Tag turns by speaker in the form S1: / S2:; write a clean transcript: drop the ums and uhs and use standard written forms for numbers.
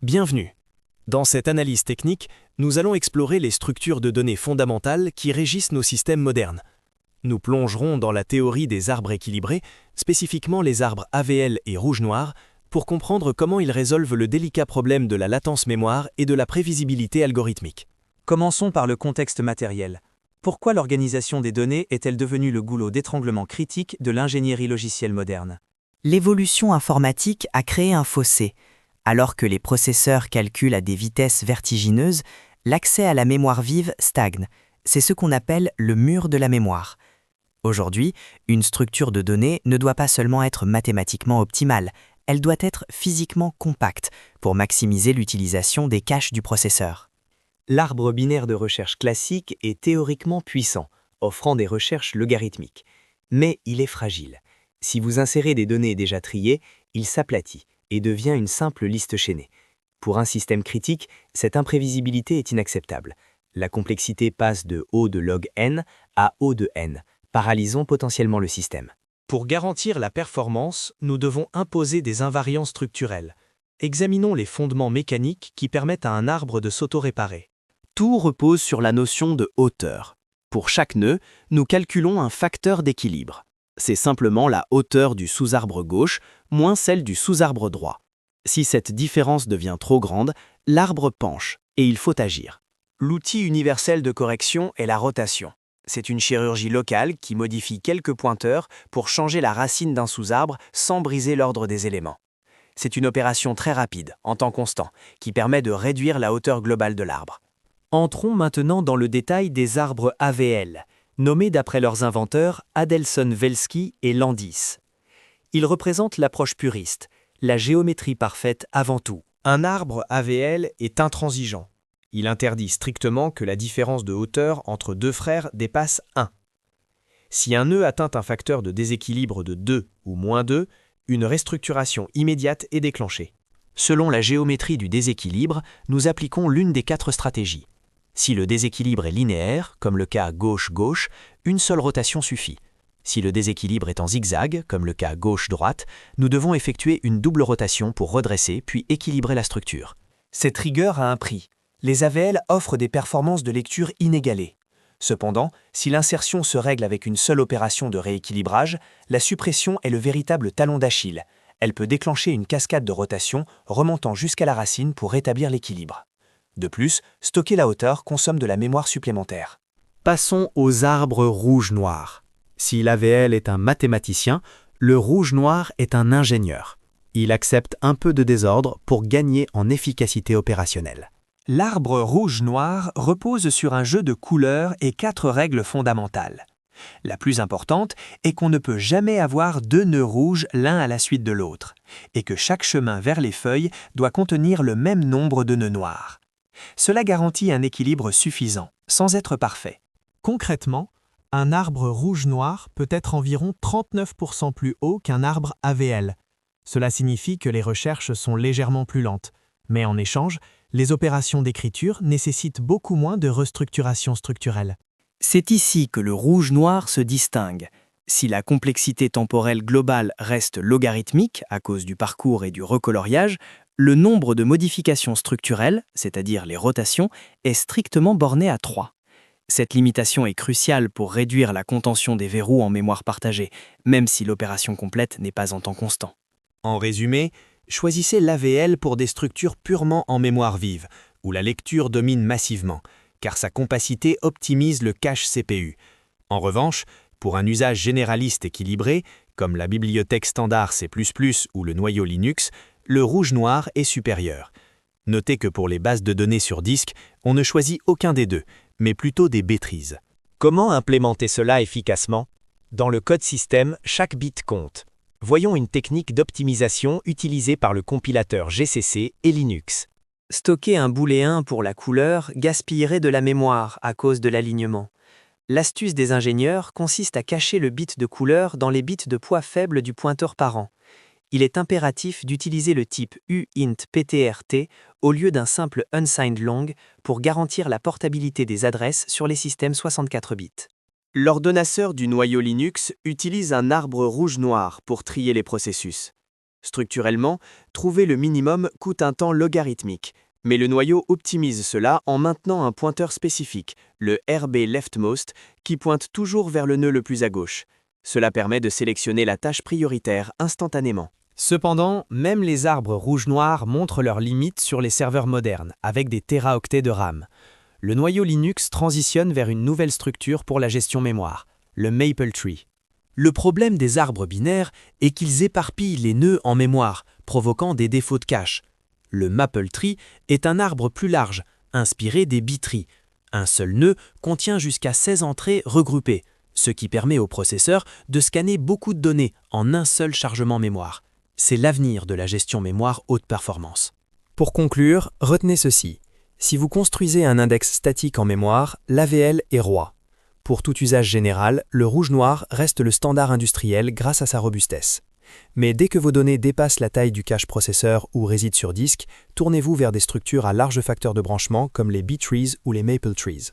S1: Bienvenue. Dans cette analyse technique, nous allons explorer les structures de données fondamentales qui régissent nos systèmes modernes. Nous plongerons dans la théorie des arbres équilibrés, spécifiquement les arbres AVL et rouge-noir, pour comprendre comment ils résolvent le délicat problème de la latence mémoire et de la prévisibilité algorithmique.
S2: Commençons par le contexte matériel. Pourquoi l'organisation des données est-elle devenue le goulot d'étranglement critique de l'ingénierie logicielle moderne?
S3: L'évolution informatique a créé un fossé. Alors que les processeurs calculent à des vitesses vertigineuses, l'accès à la mémoire vive stagne. C'est ce qu'on appelle le mur de la mémoire. Aujourd'hui, une structure de données ne doit pas seulement être mathématiquement optimale, elle doit être physiquement compacte pour maximiser l'utilisation des caches du processeur.
S2: L'arbre binaire de recherche classique est théoriquement puissant, offrant des recherches logarithmiques. Mais il est fragile. Si vous insérez des données déjà triées, il s'aplatit et devient une simple liste chaînée. Pour un système critique, cette imprévisibilité est inacceptable. La complexité passe de O de log n à O de n, paralysant potentiellement le système.
S1: Pour garantir la performance, nous devons imposer des invariants structurels. Examinons les fondements mécaniques qui permettent à un arbre de s'auto-réparer.
S4: Tout repose sur la notion de hauteur. Pour chaque nœud, nous calculons un facteur d'équilibre. C'est simplement la hauteur du sous-arbre gauche moins celle du sous-arbre droit. Si cette différence devient trop grande, l'arbre penche et il faut agir.
S2: L'outil universel de correction est la rotation. C'est une chirurgie locale qui modifie quelques pointeurs pour changer la racine d'un sous-arbre sans briser l'ordre des éléments. C'est une opération très rapide, en temps constant, qui permet de réduire la hauteur globale de l'arbre.
S1: Entrons maintenant dans le détail des arbres AVL, nommés d'après leurs inventeurs Adelson-Velsky et Landis. Ils représentent l'approche puriste, la géométrie parfaite avant tout.
S5: Un arbre AVL est intransigeant. Il interdit strictement que la différence de hauteur entre deux frères dépasse 1. Si un nœud atteint un facteur de déséquilibre de 2 ou moins 2, une restructuration immédiate est déclenchée.
S4: Selon la géométrie du déséquilibre, nous appliquons l'une des 4 stratégies. Si le déséquilibre est linéaire, comme le cas gauche-gauche, une seule rotation suffit. Si le déséquilibre est en zigzag, comme le cas gauche-droite, nous devons effectuer une double rotation pour redresser puis équilibrer la structure.
S2: Cette rigueur a un prix. Les AVL offrent des performances de lecture inégalées. Cependant, si l'insertion se règle avec une seule opération de rééquilibrage, la suppression est le véritable talon d'Achille. Elle peut déclencher une cascade de rotation remontant jusqu'à la racine pour rétablir l'équilibre. De plus, stocker la hauteur consomme de la mémoire supplémentaire.
S4: Passons aux arbres rouge-noir. Si l'AVL est un mathématicien, le rouge-noir est un ingénieur. Il accepte un peu de désordre pour gagner en efficacité opérationnelle.
S2: L'arbre rouge-noir repose sur un jeu de couleurs et 4 règles fondamentales. La plus importante est qu'on ne peut jamais avoir 2 nœuds rouges l'un à la suite de l'autre, et que chaque chemin vers les feuilles doit contenir le même nombre de nœuds noirs. Cela garantit un équilibre suffisant, sans être parfait.
S6: Concrètement, un arbre rouge-noir peut être environ 39% plus haut qu'un arbre AVL. Cela signifie que les recherches sont légèrement plus lentes, mais en échange, les opérations d'écriture nécessitent beaucoup moins de restructuration structurelle.
S3: C'est ici que le rouge-noir se distingue. Si la complexité temporelle globale reste logarithmique à cause du parcours et du recoloriage, le nombre de modifications structurelles, c'est-à-dire les rotations, est strictement borné à 3. Cette limitation est cruciale pour réduire la contention des verrous en mémoire partagée, même si l'opération complète n'est pas en temps constant.
S5: En résumé, choisissez l'AVL pour des structures purement en mémoire vive, où la lecture domine massivement, car sa compacité optimise le cache CPU. En revanche, pour un usage généraliste équilibré, comme la bibliothèque standard C++ ou le noyau Linux, le rouge-noir est supérieur. Notez que pour les bases de données sur disque, on ne choisit aucun des deux, mais plutôt des bêtrises.
S1: Comment implémenter cela efficacement? Dans le code système, chaque bit compte. Voyons une technique d'optimisation utilisée par le compilateur GCC et Linux.
S2: Stocker un booléen pour la couleur gaspillerait de la mémoire à cause de l'alignement. L'astuce des ingénieurs consiste à cacher le bit de couleur dans les bits de poids faible du pointeur parent. Il est impératif d'utiliser le type uint-ptrt au lieu d'un simple unsigned long pour garantir la portabilité des adresses sur les systèmes 64 bits.
S4: L'ordonnanceur du noyau Linux utilise un arbre rouge-noir pour trier les processus.
S2: Structurellement, trouver le minimum coûte un temps logarithmique, mais le noyau optimise cela en maintenant un pointeur spécifique, le RB leftmost, qui pointe toujours vers le nœud le plus à gauche. Cela permet de sélectionner la tâche prioritaire instantanément.
S5: Cependant, même les arbres rouge-noir montrent leurs limites sur les serveurs modernes, avec des téraoctets de RAM. Le noyau Linux transitionne vers une nouvelle structure pour la gestion mémoire, le MapleTree.
S1: Le problème des arbres binaires est qu'ils éparpillent les nœuds en mémoire, provoquant des défauts de cache. Le MapleTree est un arbre plus large, inspiré des bitrees. Un seul nœud contient jusqu'à 16 entrées regroupées, ce qui permet au processeur de scanner beaucoup de données en un seul chargement mémoire. C'est l'avenir de la gestion mémoire haute performance.
S5: Pour conclure, retenez ceci. Si vous construisez un index statique en mémoire, l'AVL est roi. Pour tout usage général, le rouge-noir reste le standard industriel grâce à sa robustesse. Mais dès que vos données dépassent la taille du cache processeur ou résident sur disque, tournez-vous vers des structures à large facteur de branchement comme les B-trees ou les MapleTrees.